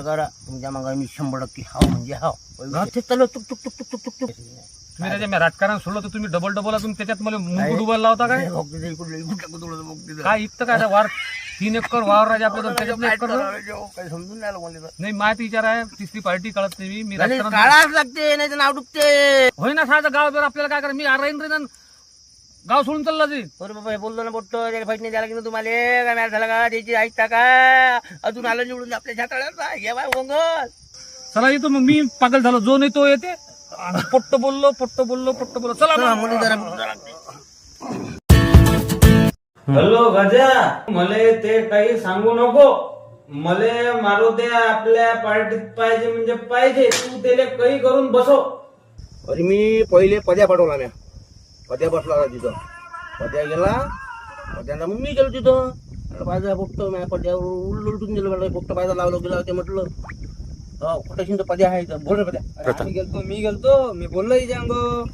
करा तुमच्या मागे मी 100% हाव म्हणजे हाव. ते चालू टुक टुक टुक टुक टुक टुक. तुम्ही त्याच्या मी राजकारण सोडलं तर तुम्ही डबल तुम्ही त्याच्यात मला मुंग डुबायला लावता काय काय इतकं काय वार 3 एकर वावर राजा आपल्या त्याच्यात एकर काही समजून नाही आलं मला. नाही माहिती विचार आहे तिसरी पार्टी कळत नाही मी राजकारण काढाच लागते नाही तर नाव डुबते. होय ना साधं गाव जर आपल्याला काय करा मी राहीन रे गाव सोडून चालला ते. बरं बाबा हे बोललो ना बोलतो त्याला फाईट नाही द्यायला की तुम्हाला काय मॅच झाला का त्याची ऐक टाका अजून आलं निवडून आपल्या छाताळ्याचा ये बाय गोंगल. चला येतो मग मी पागल झालो जो नाही तो येते पोट्ट बोललो चला मुली जरा हॅलो गजा मले ते काही सांगू नको. मले मारुद्या आपल्या पार्टीत पाहिजे म्हणजे पाहिजे. तू त्याला काही करून बसव. अरे मी पहिले पद्या पाठवला म्या. पद्या बसला होता तिथं. पद्या गेला पद्याला मग मी गेलो तिथं. पायदा पोट्ट म्या पद्यावर उलटून गेलो मला पोट्ट पायदा लावलं गेला ते म्हटलं कुठं शिंद पद्या आहे इथं. बोल रे पद्या. मी गेलतो मी बोललो अंगो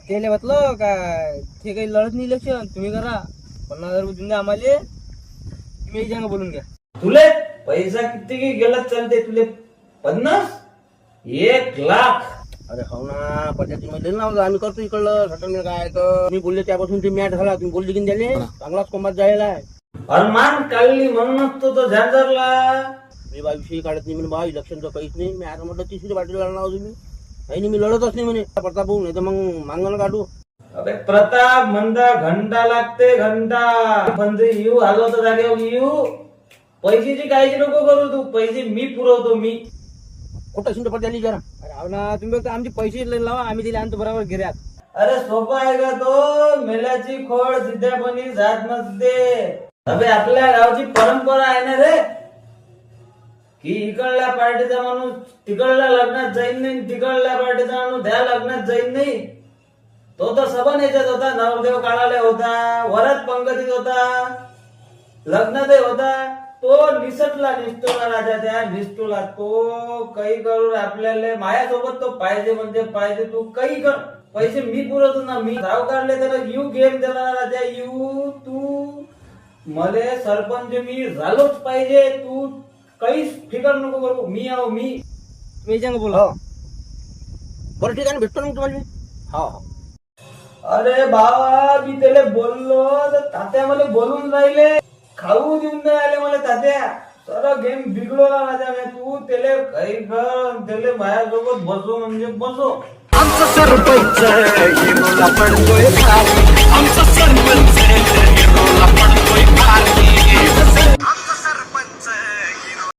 त्याला म्हटलं काय ते काही लढत नाही इलेक्शन तुम्ही करा 50,000 रुपये देऊन द्या आम्हाला तुम्ही सांगा बोलून घ्या. तुले पैसा किती गेला चालते तुले 50 1 लाख. अरे हो ना पद्याची मध्ये नाव आम्ही करतो इकडलं सटल काय तर मी बोलले त्यापासून ते मॅच झाला तुम्ही बोलले की त्याले चांगलाच कोंबात जायला आहे. अरे मान काढली म्हणूनच तो झांझरला. मी बा विषयी काढत नाही म्हणे बा इलेक्शनचं काहीच नाही. मी आता म्हटलं तिसरी पार्टीला नाव तुम्ही नाही मी लढतच नाही म्हणे प्रताप भाऊ नाही तर मग मांगण काढू. अबे प्रताप म्हणता घंटा लागते घंटा. पण ते येऊ आलो तर जागेवर येऊ. पैशाची काळजी नको करू तू. पैसे मी पुरवतो मी. कुठं शिंद पद्याली जरा. अरे हो ना तुम्ही फक्त आमचे पैसे लावा आम्ही दिले आणतो बरोबर गिऱ्यात. अरे सोपा आहे का तो. मेल्याची खोड सिद्ध्यापणी जात नसते. अबे आपल्या गावची परंपरा आहे ना रे की इकडल्या पार्टीचा माणूस तिकडल्या लग्नात जाईल नाही. तिकडल्या पार्टीचा माणूस त्या लग्नात जाईल नाही. तो तर सबन याच्यात होता. नवरदेव काढायला होता. वरात पंगतीत होता. लग्नातही होता. तो निसटला राजा त्या निष्ठूला. तो काही करून आपल्याला माझ्यासोबत तो पाहिजे म्हणजे पाहिजे. तू काही कर. पैसे मी पुरवतो ना. मी सावकारले त्याला यू गेम दिला राजा यू. तू मले सरपंच मी झालोच पाहिजे. तू काहीच फिकर नको करू. मी आहो मी. तुम्ही सांगा बोला. बरं ठीक आहे भेटतो ना तुम्हाला मी. हो हो. अरे बाबा मी त्याला बोललो तर तात्या मला बोलून राहिले. खाऊ देऊन नाही आले मला तात्या. तर गेम बिघडवला राजा मी. तू त्याला काही कर. त्याला माझ्यासोबत बसो म्हणजे बसो. आमचा सरपंच